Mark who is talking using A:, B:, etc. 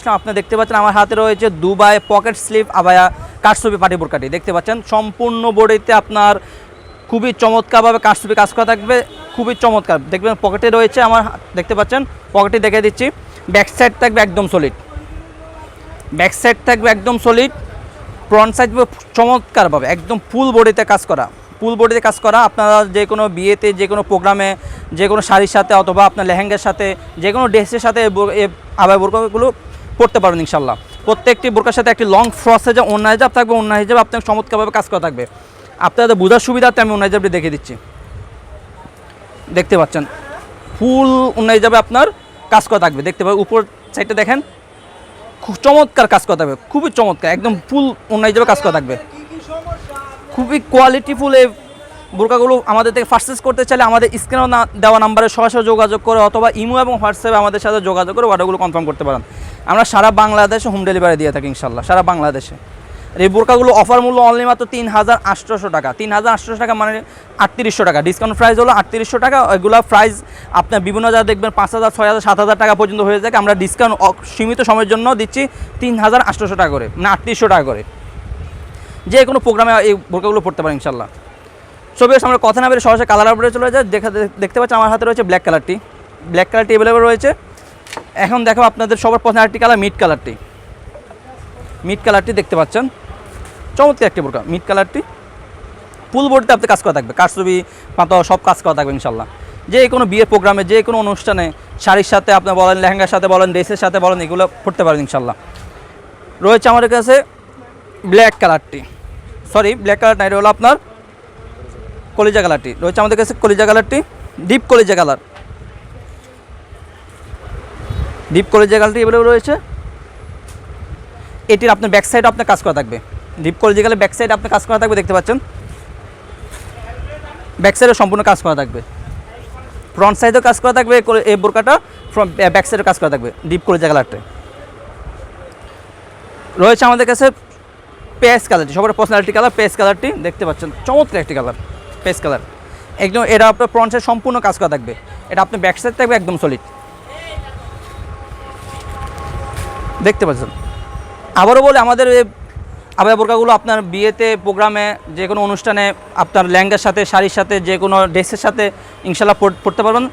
A: আসলাম। আপনি দেখতে পাচ্ছেন আমার হাতে রয়েছে দুবাই পকেট স্লিভ আবায়া কারচুপি পাটি বোরকাটি দেখতে পাচ্ছেন। সম্পূর্ণ বডিতে আপনার খুবই চমৎকারভাবে কারচুপি কাজ করা থাকবে, খুবই চমৎকার। দেখবেন পকেটে রয়েছে আমার, দেখতে পাচ্ছেন পকেটে দেখে দিচ্ছি। ব্যাক সাইড থাকবে একদম সলিড, ব্যাক সাইড থাকবে একদম সলিড, ফ্রন্ট সাইড চমৎকারভাবে একদম ফুল বডিতে কাজ করা, ফুল বডিতে কাজ করা। আপনারা যে কোনো বিয়েতে, যে কোনো প্রোগ্রামে, যে কোনো শাড়ির সাথে অথবা আপনার লেহেঙ্গার সাথে, যে কোনো ড্রেসের সাথে আবায়া বোরকাগুলো পরতে পারবেন ইনশাল্লাহ। প্রত্যেকটি বোরকার সাথে একটি লং ফ্রসে যে ওড়না হিজাব থাকবে, ওড়না হিজাব আপনার চমৎকারভাবে কাজ করা থাকবে। আপনাদের বোঝার সুবিধার্থে আমি ওড়না হিজাবটি দেখে দিচ্ছি। দেখতে পাচ্ছেন ফুল ওড়না হিজাবে আপনার কাজ করা থাকবে। দেখতে পাবেন উপর সাইডটা দেখেন, খুব চমৎকার কাজ করা থাকবে, খুবই চমৎকার, একদম ফুল ওড়না হিজাবে কাজ করা থাকবে। খুবই কোয়ালিটিফুল এই বোরকাগুলো আমাদের থেকে পারচেজ করতে চাইলে আমাদের স্ক্রিনে দেওয়া নাম্বারে সরাসরি যোগাযোগ করে অথবা ইমো এবং হোয়াটসঅ্যাপে আমাদের সাথে যোগাযোগ করে অর্ডারগুলো কনফার্ম করতে পারেন। আমরা সারা বাংলাদেশে হোম ডেলিভারি দিয়ে থাকি ইনশাল্লাহ, সারা বাংলাদেশে। আর এই বোরকাগুলো অফার মূল্য অনলি মাত্র ৩৮০০ টাকা। ৩৮০০ টাকা মানে ৩৮০০ টাকা, ডিসকাউন্ট প্রাইস হলো ৩৮০০ টাকা। এগুলো প্রাইস আপনার বিভিন্ন জায়গায় দেখবেন ৫০০০, ৬০০০, ৭০০০ টাকা পর্যন্ত হয়ে যায়। আমরা ডিসকাউন্ট সীমিত সময়ের জন্য দিচ্ছি ৩৮০০ টাকা করে, মানে ৩৮০০ টাকা করে। যে কোনো প্রোগ্রামে এই বোরকাগুলো পড়তে পারেন ইনশাল্লাহ। ছবি আমরা কথা না বেরিয়ে সরাসরি কালার আপডেটে চলে যায়। দেখতে পাচ্ছেন আমার হাতে রয়েছে ব্ল্যাক কালারটি, ব্ল্যাক কালারটি অ্যাভেলেবেল রয়েছে। এখন দেখো আপনাদের সবার পছন্দের আরেকটি কালার মিড কালারটি, মিড কালারটি দেখতে পাচ্ছেন চমৎকার একটি বোরকা। মিড কালারটি ফুল বডিতে আপনার কাজ করা থাকবে, কারচুপি পাতা সব কাজ করা থাকবে ইনশাল্লাহ। যে কোনো বিয়ের প্রোগ্রামে, যে কোনো অনুষ্ঠানে শাড়ির সাথে আপনার বলেন, লেহেঙ্গার সাথে বলেন, ড্রেসের সাথে বলেন, এগুলো পড়তে পারেন ইনশাল্লাহ। রয়েছে আমাদের কাছে ব্ল্যাক কালারটি, সরি ব্ল্যাক কালার নাই, হলো আপনার কলিজা কালারটি রয়েছে আমাদের কাছে। কলিজা কালারটি ডিপ কলিজা কালার, ডিপ কলিজা কালারটি এভেলেবল রয়েছে। এটির আপনার ব্যাক সাইডে আপনার কাজ করা থাকবে, ডিপ কলিজা কালার ব্যাক সাইডে আপনার কাজ করা থাকবে। দেখতে পাচ্ছেন ব্যাক সাইডে সম্পূর্ণ কাজ করা থাকবে, ফ্রন্ট সাইডেও কাজ করা থাকবে। এই বোরকাটা ব্যাক সাইডে কাজ করা থাকবে ডিপ কলিজা কালারটা। রয়েছে আমাদের কাছে পেস কালারটি, সবার পার্সোনালিটি কালার পেস কালারটি দেখতে পাচ্ছেন চমৎকার একটি কালার, পেস কালার একদম। এটা আপনার ফ্রন্ট সাইড সম্পূর্ণ কাজ করা থাকবে, এটা আপনার ব্যাক সাইড থাকবে একদম সলিড। দেখতে পাচ্ছেন আবারও বলে আমাদের এই আবায়া বোরকাগুলো আপনার বিয়েতে, প্রোগ্রামে, যে কোনো অনুষ্ঠানে আপনার লেহেঙ্গার সাথে, শাড়ির সাথে, যে কোনো ড্রেসের সাথে ইনশাল্লাহ পড়তে পারবেন।